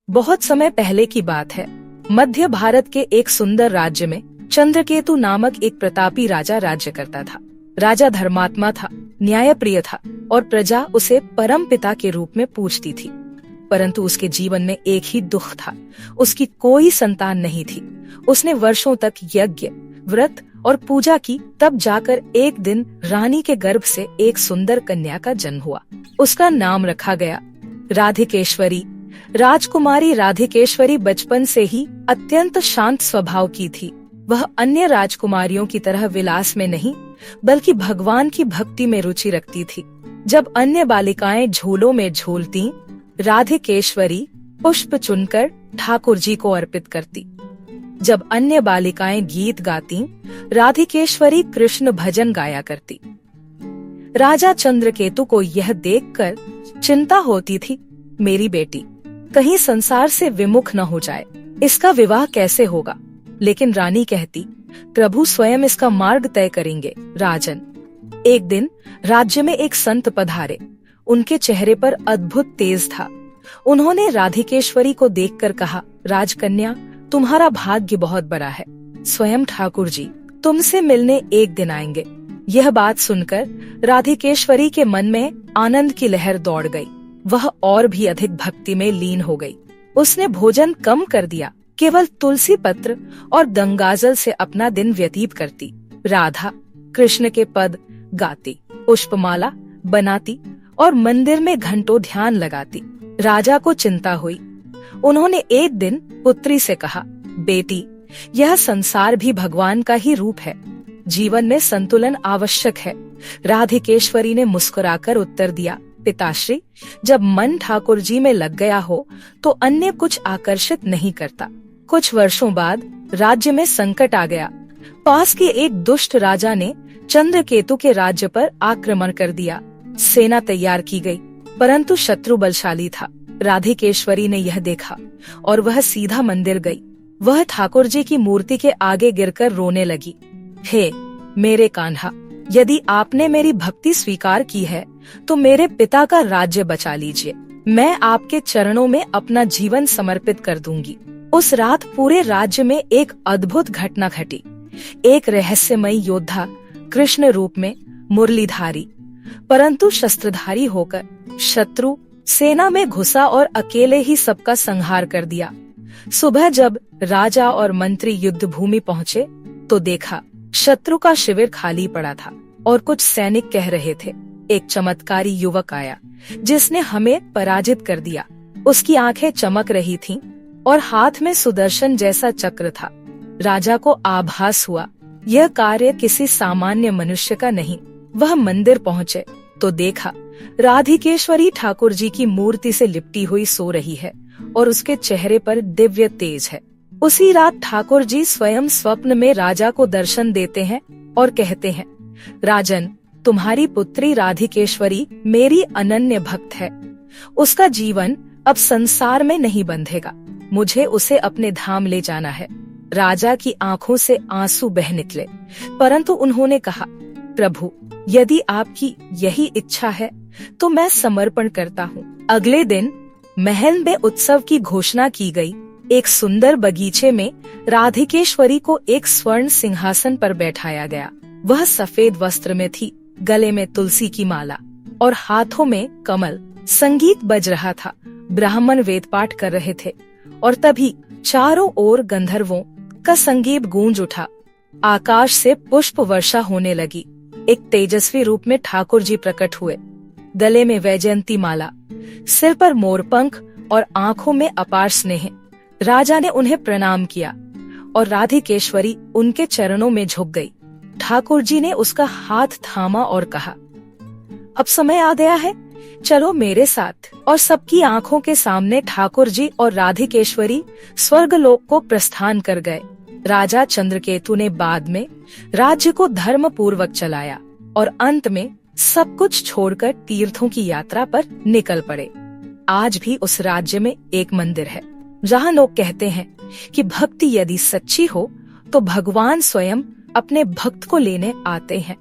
बहुत समय पहले की बात है। मध्य भारत के एक सुंदर राज्य में चंद्रकेतु नामक एक प्रतापी राजा राज्य करता था। राजा धर्मात्मा था, न्यायप्रिय था और प्रजा उसे परम पिता के रूप में पूजती थी। परंतु उसके जीवन में एक ही दुख था, उसकी कोई संतान नहीं थी। उसने वर्षों तक यज्ञ, व्रत और पूजा की, तब जाकर एक दिन रानी के गर्भ से एक सुंदर कन्या का जन्म हुआ। उसका नाम रखा गया राधिकेश्वरी। राजकुमारी राधिकेश्वरी बचपन से ही अत्यंत शांत स्वभाव की थी। वह अन्य राजकुमारियों की तरह विलास में नहीं, बल्कि भगवान की भक्ति में रुचि रखती थी। जब अन्य बालिकाएं झूलों में झूलती, राधिकेश्वरी पुष्प चुनकर ठाकुर जी को अर्पित करती। जब अन्य बालिकाएं गीत गाती, राधिकेश्वरी कृष्ण भजन गाया करती। राजा चंद्रकेतु को यह देखकर चिंता होती थी, मेरी बेटी कहीं संसार से विमुख न हो जाए, इसका विवाह कैसे होगा। लेकिन रानी कहती, प्रभु स्वयं इसका मार्ग तय करेंगे। राजन, एक दिन राज्य में एक संत पधारे। उनके चेहरे पर अद्भुत तेज था। उन्होंने राधिकेश्वरी को देखकर कहा, राजकन्या, तुम्हारा भाग्य बहुत बड़ा है। स्वयं ठाकुर जी तुमसे मिलने एक दिन आएंगे। यह बात सुनकर राधिकेश्वरी के मन में आनंद की लहर दौड़ गई। वह और भी अधिक भक्ति में लीन हो गई। उसने भोजन कम कर दिया, केवल तुलसी पत्र और गंगाजल से अपना दिन व्यतीत करती। राधा कृष्ण के पद गाती, पुष्पमाला बनाती और मंदिर में घंटों ध्यान लगाती। राजा को चिंता हुई। उन्होंने एक दिन पुत्री से कहा, बेटी, यह संसार भी भगवान का ही रूप है। जीवन में संतुलन आवश्यक है। राधिकेश्वरी ने मुस्कुराकर उत्तर दिया, पिताश्री, जब मन ठाकुर जी में लग गया हो तो अन्य कुछ आकर्षित नहीं करता। कुछ वर्षों बाद राज्य में संकट आ गया। पास के एक दुष्ट राजा ने चंद्रकेतु के राज्य पर आक्रमण कर दिया। सेना तैयार की गई, परंतु शत्रु बलशाली था। राधिकेश्वरी ने यह देखा और वह सीधा मंदिर गई। वह ठाकुर जी की मूर्ति के आगे गिरकर रोने लगी, हे मेरे कान्हा, यदि आपने मेरी भक्ति स्वीकार की है तो मेरे पिता का राज्य बचा लीजिए। मैं आपके चरणों में अपना जीवन समर्पित कर दूंगी। उस रात पूरे राज्य में एक अद्भुत घटना घटी। एक रहस्यमयी योद्धा कृष्ण रूप में, मुरलीधारी परंतु शस्त्रधारी होकर शत्रु सेना में घुसा और अकेले ही सबका संहार कर दिया। सुबह जब राजा और मंत्री युद्ध भूमि पहुँचे तो देखा शत्रु का शिविर खाली पड़ा था और कुछ सैनिक कह रहे थे, एक चमत्कारी युवक आया जिसने हमें पराजित कर दिया। उसकी आंखें चमक रही थीं और हाथ में सुदर्शन जैसा चक्र था। राजा को आभास हुआ यह कार्य किसी सामान्य मनुष्य का नहीं। वह मंदिर पहुँचे तो देखा राधिकेश्वरी ठाकुर जी की मूर्ति से लिपटी हुई सो रही है और उसके चेहरे पर दिव्य तेज है। उसी रात ठाकुर जी स्वयं स्वप्न में राजा को दर्शन देते हैं और कहते हैं, राजन, तुम्हारी पुत्री राधिकेश्वरी मेरी अनन्य भक्त है। उसका जीवन अब संसार में नहीं बंधेगा। मुझे उसे अपने धाम ले जाना है। राजा की आंखों से आंसू बह निकले, परंतु उन्होंने कहा, प्रभु, यदि आपकी यही इच्छा है तो मैं समर्पण करता हूँ। अगले दिन महल में उत्सव की घोषणा की गई। एक सुंदर बगीचे में राधिकेश्वरी को एक स्वर्ण सिंहासन पर बैठाया गया। वह सफेद वस्त्र में थी, गले में तुलसी की माला और हाथों में कमल। संगीत बज रहा था, ब्राह्मण वेद पाठ कर रहे थे और तभी चारों ओर गंधर्वों का संगीत गूंज उठा। आकाश से पुष्प वर्षा होने लगी। एक तेजस्वी रूप में ठाकुर जी प्रकट हुए, गले में वैजयंती माला, सिर पर मोरपंख और आंखों में अपार स्नेह। राजा ने उन्हें प्रणाम किया और राधिकेश्वरी उनके चरणों में झुक गई। ठाकुर जी ने उसका हाथ थामा और कहा, अब समय आ गया है, चलो मेरे साथ। और सबकी आंखों के सामने ठाकुर जी और राधिकेश्वरी स्वर्गलोक को प्रस्थान कर गए। राजा चंद्रकेतु ने बाद में राज्य को धर्म पूर्वक चलाया और अंत में सब कुछ छोड़कर तीर्थों की यात्रा पर निकल पड़े। आज भी उस राज्य में एक मंदिर है जहाँ लोग कहते हैं कि भक्ति यदि सच्ची हो तो भगवान स्वयं अपने भक्त को लेने आते हैं।